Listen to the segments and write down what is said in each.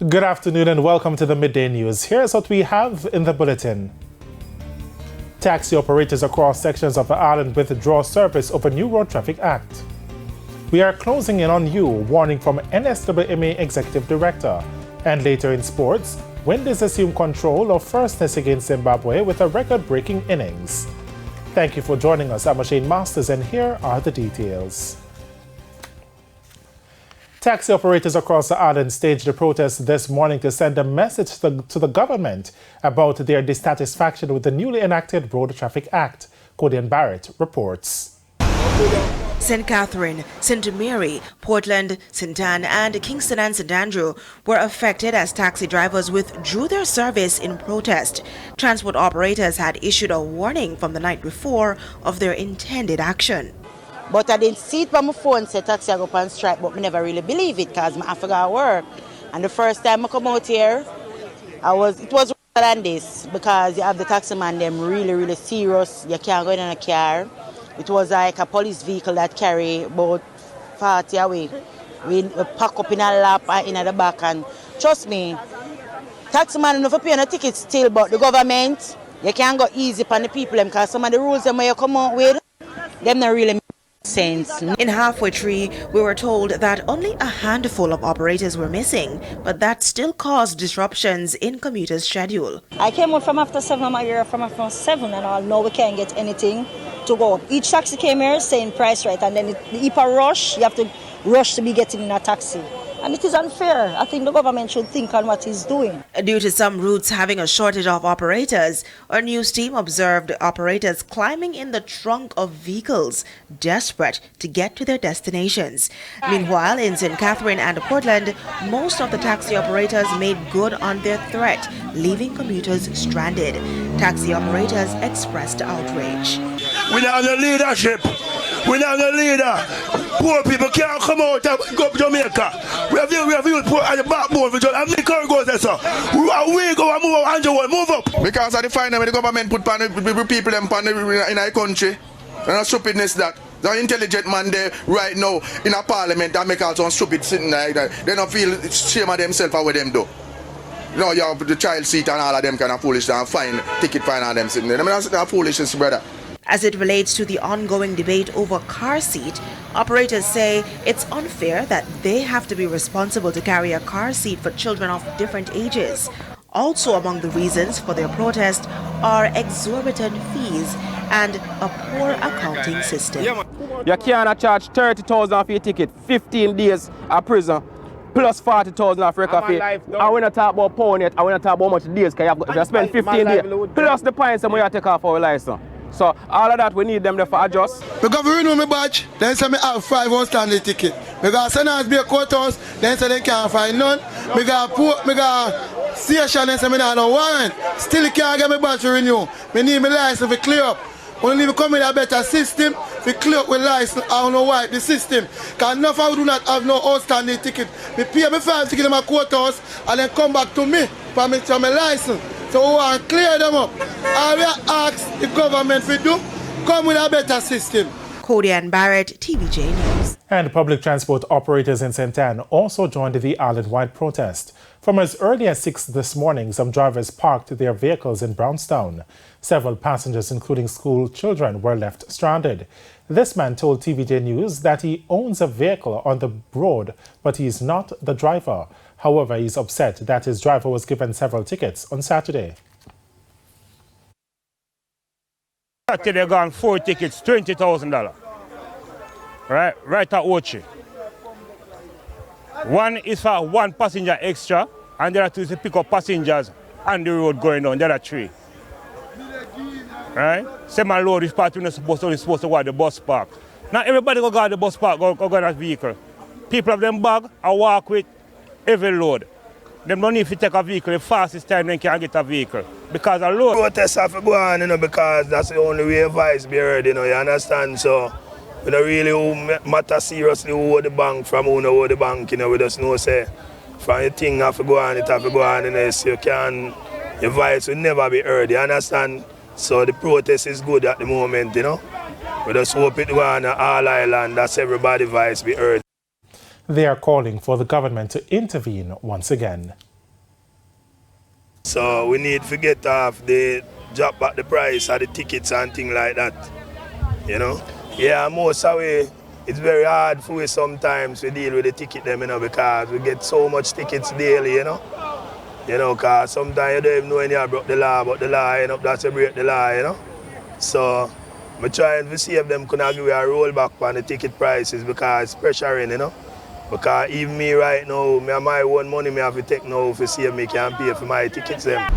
Good afternoon and welcome to the Midday News. Here's what we have in the bulletin. Taxi operators across sections of the island withdraw service over new Road Traffic Act. We are closing in on you, warning from NSWMA Executive Director. And later in sports, Windies assume control of firstness against Zimbabwe with a record-breaking innings. Thank you for joining us. I'm Shane Masters and here are the details. Taxi operators across the island staged a protest this morning to send a message to the government about their dissatisfaction with the newly enacted Road Traffic Act. Codian Barrett reports. St. Catherine, St. Mary, Portland, St. Anne and Kingston and St. Andrew were affected as taxi drivers withdrew their service in protest. Transport operators had issued a warning from the night before of their intended action. But I didn't see it by my phone, say taxi I go on strike, but I never really believe it because I forgot work. And the first time I come out here, it was worse than this because you have the taxi man, them really serious. You can't go in a car. It was like a police vehicle that carry about 40 away. We pack up in a lap in the back and trust me, taxi man don't pay no tickets still, but the government, you can't go easy on the people because some of the rules them where you come out with, them not really sense. In Halfway Tree, we were told that only a handful of operators were missing, but that still caused disruptions in commuters' schedule. I came out from after 7, I'm here from after 7 and all. Now we can't get anything to go up. Each taxi came here saying price right, and then if a rush, you have to rush to be getting in a taxi. And it is unfair. I think the government should think on what it's doing. Due to some routes having a shortage of operators, our news team observed operators climbing in the trunk of vehicles, desperate to get to their destinations. Meanwhile, in St. Catherine and Portland, most of the taxi operators made good on their threat, leaving commuters stranded. Taxi operators expressed outrage. We don't have the leadership. We don't have the leader. Poor people can't come out and go to Jamaica. We have you poor at the backbone for just how many car goes there, sir? We go and move up, move up. Because of the fine when the government put on the people in our country. And a stupidness that. The intelligent man there right now in a parliament that make out some stupid sitting like that. They don't feel shame of themselves for what them do. You know, you have the child seat and all of them kind of foolish and fine, ticket fine on them sitting there. I mean, that's foolishness, brother. As it relates to the ongoing debate over car seat, operators say it's unfair that they have to be responsible to carry a car seat for children of different ages. Also among the reasons for their protest are exorbitant fees and a poor accounting system. You can't charge 30,000 for your ticket, 15 days of prison, plus 40,000 of record fee. I want to talk about pound yet, I want to talk about how much days can you spend 15 days, plus the points that you take off our license. So all of that we need them there for adjust. Because we renew my badge, then say me have 5 outstanding ticket. Because send us be a courthouse, then say they can't find none. Me got station, then say me not no warrant. Still can't get my badge to renew. Me need my license to clear up. Only if we come in a better system, we clear up with license, I don't know why, the system. Because enough I do not have no outstanding ticket. Me pay me 5 ticket in my courthouse and then come back to me for me to my license. So we want to clear them up. All we ask the government to do, come with a better system. Codian Barrett, TVJ News. And public transport operators in St. Anne also joined the island-wide protest. From as early as 6 this morning, some drivers parked their vehicles in Brownstown. Several passengers, including school children, were left stranded. This man told TVJ News that he owns a vehicle on the road, but he is not the driver. However, he's upset that his driver was given several tickets on Saturday. Saturday got 4 tickets, $20,000. Right at Ochi. One is for 1 passenger extra, and the other 2 is to pick up passengers on the road going down. The other 3. Right? Same load is part supposed to go at the bus park. Not everybody go to the bus park, go in that vehicle. People have them bag and walk with every load. They don't need to take a vehicle the fastest time they can get a vehicle. Because a load. Protests have to go on, because that's the only way a voice be heard, you understand? So we don't really matter seriously who hold the bank from who no hold the bank, we just know say from the thing have to go on, it have to go on, so your voice will never be heard, you understand? So the protest is good at the moment, We just hope it go on all island, that's everybody's voice be heard. They are calling for the government to intervene once again. So we need to get off the drop back the price of the tickets and things like that, you know. Yeah, most of it, it's very hard for us sometimes to deal with the ticket them, you know, because we get so much tickets daily, you know. You know, because sometimes you don't even know when you broke the law, but the law, you know, that's to break the law, you know. So I'm trying to see if them can give a rollback on the ticket prices because it's pressuring, you know. Because even me right now, me have my own money me have to take now to see if me can pay for my tickets them.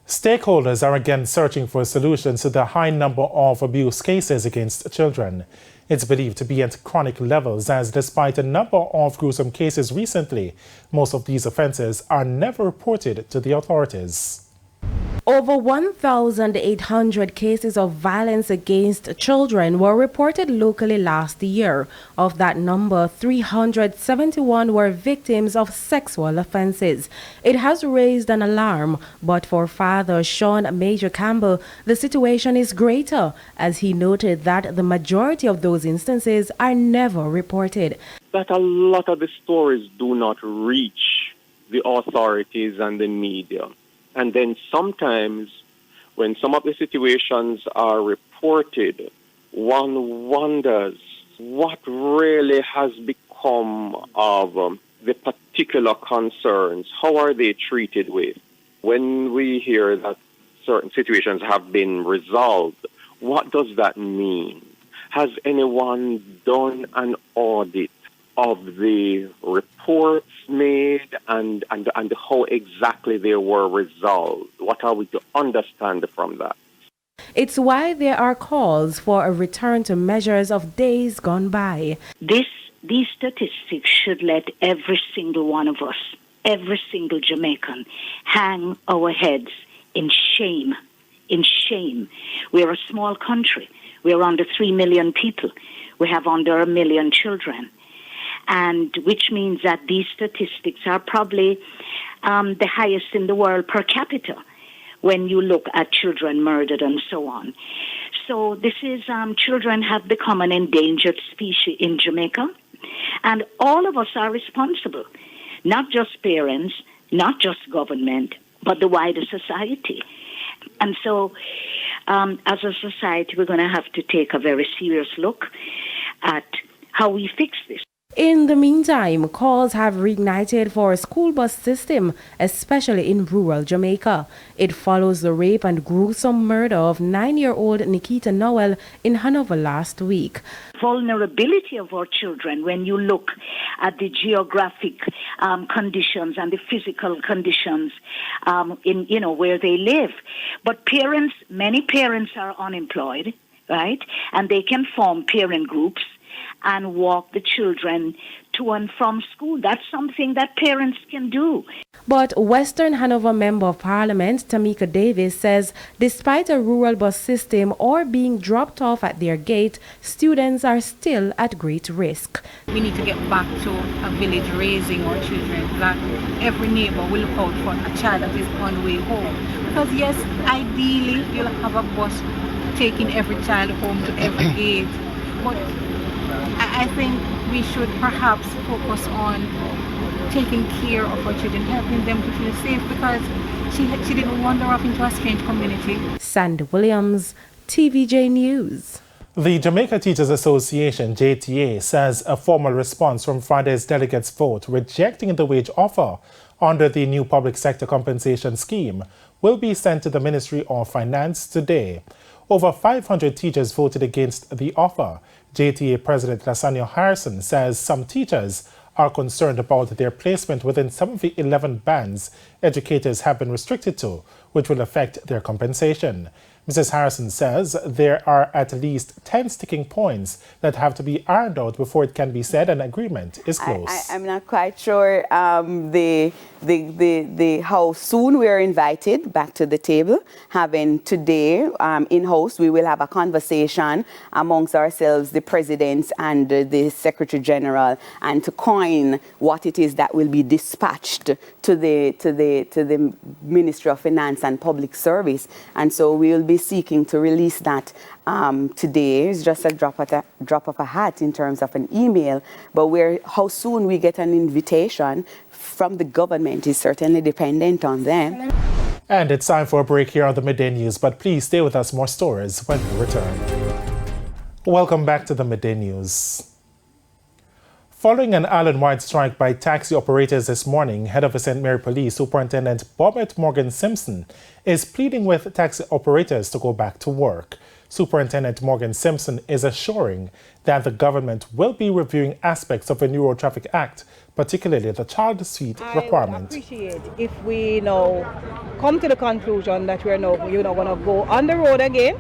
Stakeholders are again searching for solutions to the high number of abuse cases against children. It's believed to be at chronic levels as despite a number of gruesome cases recently, most of these offences are never reported to the authorities. Over 1,800 cases of violence against children were reported locally last year. Of that number, 371 were victims of sexual offenses. It has raised an alarm, but for Father Sean Major Campbell, the situation is greater, as he noted that the majority of those instances are never reported. That a lot of the stories do not reach the authorities and the media. And then sometimes when some of the situations are reported, one wonders what really has become of the particular concerns. How are they treated with? When we hear that certain situations have been resolved, what does that mean? Has anyone done an audit of the reports made and how exactly they were resolved? What are we to understand from that? It's why there are calls for a return to measures of days gone by. These statistics should let every single one of us, every single Jamaican, hang our heads in shame. In shame. We're a small country. We're under 3 million people. We have under 1 million children. And which means that these statistics are probably the highest in the world per capita when you look at children murdered and so on. So this is, children have become an endangered species in Jamaica, and all of us are responsible, not just parents, not just government, but the wider society. And so as a society, we're going to have to take a very serious look at how we fix this. In the meantime, calls have reignited for a school bus system, especially in rural Jamaica. It follows the rape and gruesome murder of 9-year-old Nikita Noel in Hanover last week. Vulnerability of our children, when you look at the geographic conditions and the physical conditions in where they live. But parents, many parents are unemployed, right? And they can form parent groups and walk the children to and from school. That's something that parents can do. But Western Hanover Member of Parliament Tamika Davis says despite a rural bus system or being dropped off at their gate, students are still at great risk. We need to get back to a village raising our children, that every neighbor will look out for a child that is on the way home. Because yes, ideally you'll have a bus taking every child home to every gate, but I think we should perhaps focus on taking care of our children, helping them to feel safe, because she didn't wander off into a strange community. Sandy Williams, TVJ News. The Jamaica Teachers Association, JTA, says a formal response from Friday's delegates' vote rejecting the wage offer under the new public sector compensation scheme will be sent to the Ministry of Finance today. Over 500 teachers voted against the offer. JTA President Lasagna Harrison says some teachers are concerned about their placement within some of the 11 bands educators have been restricted to, which will affect their compensation. Mrs. Harrison says there are at least 10 sticking points that have to be ironed out before it can be said an agreement is close. I'm not quite sure how soon we are invited back to the table. Having today in-house, we will have a conversation amongst ourselves, the presidents and the Secretary General, and to coin what it is that will be dispatched to the Ministry of Finance and Public Service. And so we will be seeking to release that today. It's just a drop of a hat in terms of an email, but how soon we get an invitation from the government is certainly dependent on them. And it's time for a break here on the Midday News, but please stay with us, more stories when we return. Welcome back to the Midday News. Following an island-wide strike by taxi operators this morning, head of the St. Mary Police Superintendent Gov't Morgan Simpson is pleading with taxi operators to go back to work. Superintendent Morgan Simpson is assuring that the government will be reviewing aspects of the new Road Traffic Act, particularly the child seat requirement. I would appreciate if we now come to the conclusion that we're now going to go on the road again,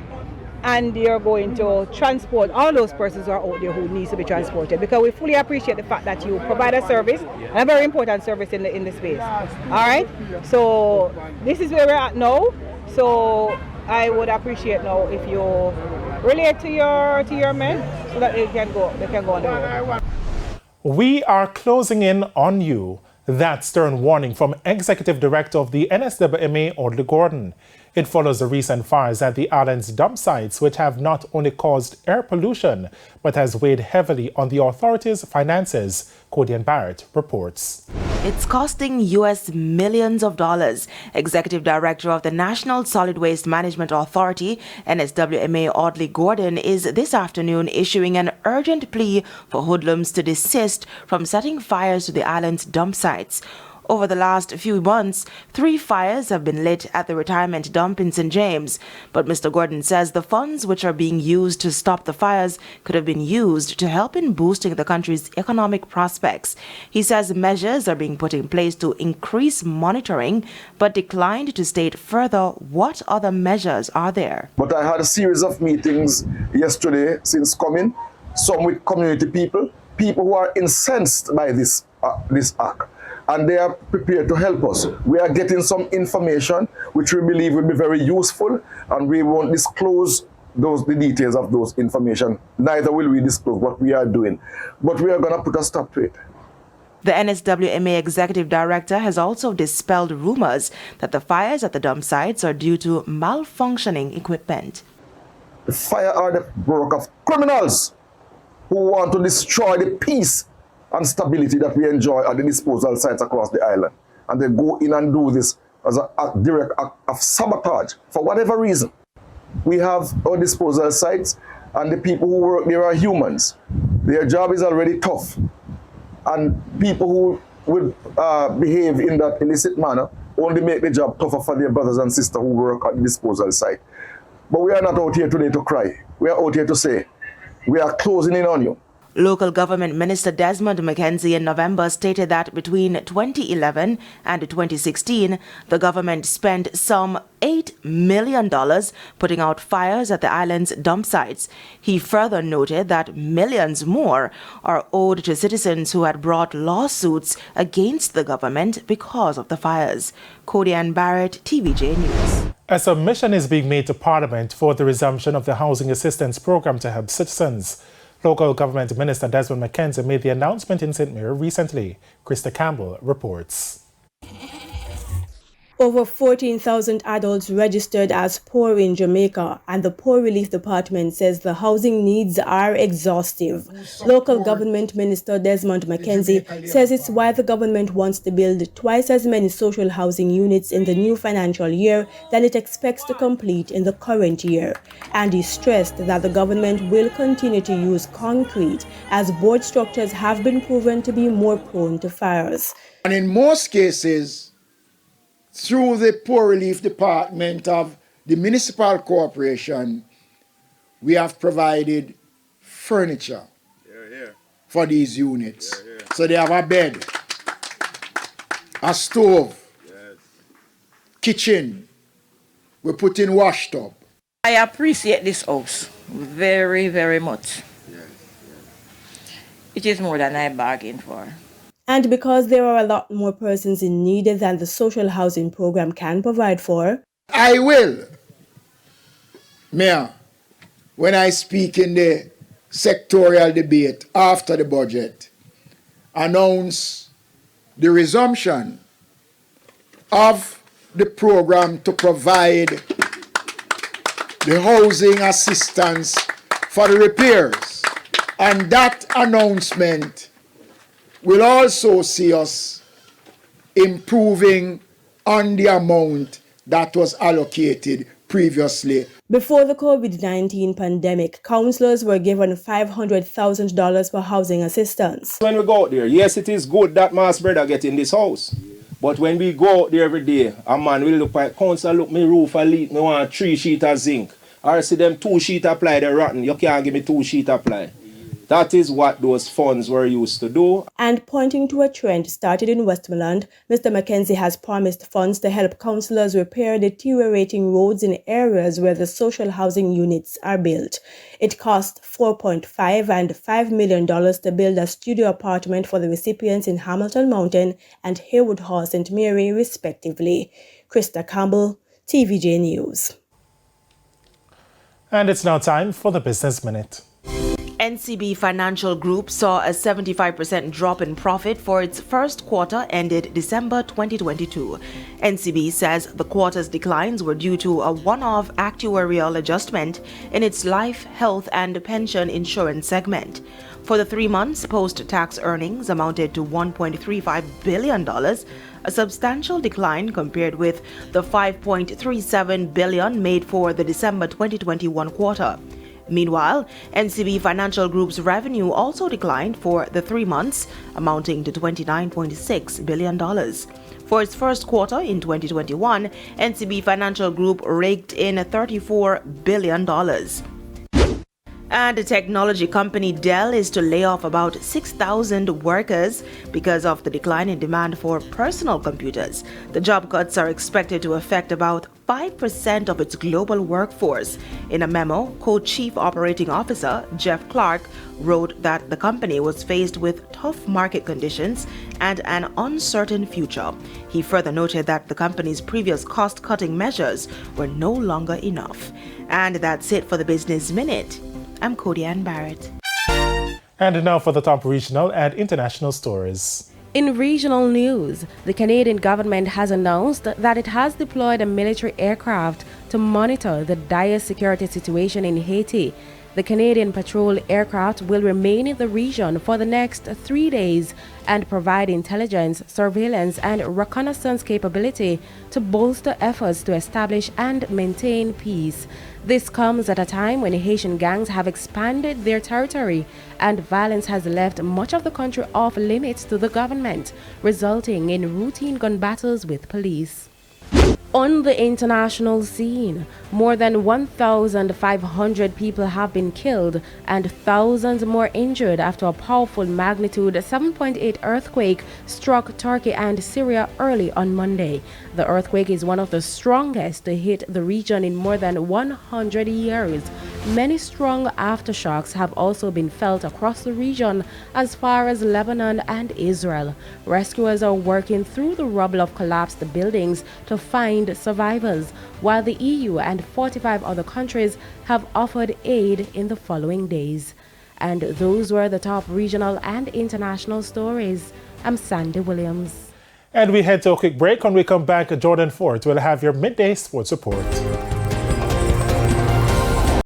and you're going to transport all those persons who are out there who needs to be transported, because we fully appreciate the fact that you provide a service, a very important service in the space. All right, so this is where we're at now. So I would appreciate now if you relate to your men so that they can go on the road. We are closing in on you. That stern warning from Executive Director of the NSWMA, Audley Gordon. It follows the recent fires at the island's dump sites, which have not only caused air pollution, but has weighed heavily on the authorities' finances. Codian Barrett reports. It's costing US millions of dollars. Executive Director of the National Solid Waste Management Authority, NSWMA Audley Gordon, is this afternoon issuing an urgent plea for hoodlums to desist from setting fires to the island's dump sites. Over the last few months, 3 fires have been lit at the retirement dump in St. James. But Mr. Gordon says the funds which are being used to stop the fires could have been used to help in boosting the country's economic prospects. He says measures are being put in place to increase monitoring, but declined to state further what other measures are there. But I had a series of meetings yesterday since coming, some with community people who are incensed by this act. And they are prepared to help us. We are getting some information which we believe will be very useful, and we won't disclose the details of those information. Neither will we disclose what we are doing. But we are going to put a stop to it. The NSWMA Executive Director has also dispelled rumors that the fires at the dump sites are due to malfunctioning equipment. The fire are the work of criminals who want to destroy the peace and stability that we enjoy at the disposal sites across the island. And they go in and do this as a direct act of sabotage for whatever reason. We have our disposal sites, and the people who work there are humans. Their job is already tough. And people who will behave in that illicit manner only make the job tougher for their brothers and sisters who work at the disposal site. But we are not out here today to cry. We are out here to say, we are closing in on you. Local Government Minister Desmond McKenzie in November stated that between 2011 and 2016, the government spent some $8 million putting out fires at the island's dump sites. He further noted that millions more are owed to citizens who had brought lawsuits against the government because of the fires. Codian Barrett, TVJ News. A submission is being made to Parliament for the resumption of the Housing Assistance Program to help citizens. Local Government Minister Desmond McKenzie made the announcement in St. Mary recently. Krista Campbell reports. Over 14,000 adults registered as poor in Jamaica, and the Poor Relief Department says the housing needs are exhaustive. Local Government Minister Desmond McKenzie says it's why the government wants to build twice as many social housing units in the new financial year than it expects to complete in the current year. And he stressed that the government will continue to use concrete as board structures have been proven to be more prone to fires. And in most cases, through the Poor Relief Department of the Municipal Corporation, we have provided furniture for these units. So they have a bed, a stove, kitchen, we put in wash tub. I appreciate this house very, very much. It is more than I bargained for. And because there are a lot more persons in need than the social housing program can provide for, I will, Mayor, when I speak in the sectorial debate after the budget, announce the resumption of the program to provide the housing assistance for the repairs. And that announcement will also see us improving on the amount that was allocated previously. Before the COVID-19 pandemic, councillors were given $500,000 for housing assistance. When we go out there, yes, it is good that mass brother get in this house. But when we go out there every day, a man will look at council, look, me roof a leak, me want 3 sheet of zinc. Or see them 2 sheet of ply, they're rotten, you can't give me 2 sheet of ply. That is what those funds were used to do. And pointing to a trend started in Westmoreland, Mr. Mackenzie has promised funds to help councillors repair deteriorating roads in areas where the social housing units are built. It cost $4.5 and $5 million to build a studio apartment for the recipients in Hamilton Mountain and Haywood Hall, St. Mary, respectively. Krista Campbell, TVJ News. And it's now time for the Business Minute. NCB Financial Group saw a 75% drop in profit for its first quarter ended December 2022. NCB says the quarter's declines were due to a one-off actuarial adjustment in its life, health, and pension insurance segment. For the 3 months, post-tax earnings amounted to $1.35 billion, a substantial decline compared with the $5.37 billion made for the December 2021 quarter. Meanwhile, NCB Financial Group's revenue also declined for the 3 months, amounting to $29.6 billion. For its first quarter in 2021, NCB Financial Group raked in $34 billion. And the technology company Dell is to lay off about 6,000 workers because of the decline in demand for personal computers. The job cuts are expected to affect about 5% of its global workforce. In a memo, Co-Chief Operating Officer Jeff Clark wrote that the company was faced with tough market conditions and an uncertain future. He further noted that the company's previous cost-cutting measures were no longer enough. And that's it for the Business Minute. I'm Cody Ann Barrett. And now for the top regional and international stories. In regional news, the Canadian government has announced that it has deployed a military aircraft to monitor the dire security situation in Haiti. The Canadian patrol aircraft will remain in the region for the next 3 days and provide intelligence, surveillance, and reconnaissance capability to bolster efforts to establish and maintain peace. This comes at a time when Haitian gangs have expanded their territory and violence has left much of the country off limits to the government, resulting in routine gun battles with police. On the international scene, more than 1,500 people have been killed and thousands more injured after a powerful magnitude 7.8 earthquake struck Turkey and Syria early on Monday. The earthquake is one of the strongest to hit the region in more than 100 years. Many strong aftershocks have also been felt across the region as far as Lebanon and Israel. Rescuers are working through the rubble of collapsed buildings to find survivors, while the EU and 45 other countries have offered aid in the following days. And those were the top regional and international stories. I'm Sandy Williams. And we head to a quick break. When we come back, Jordan Ford will have your midday sports report.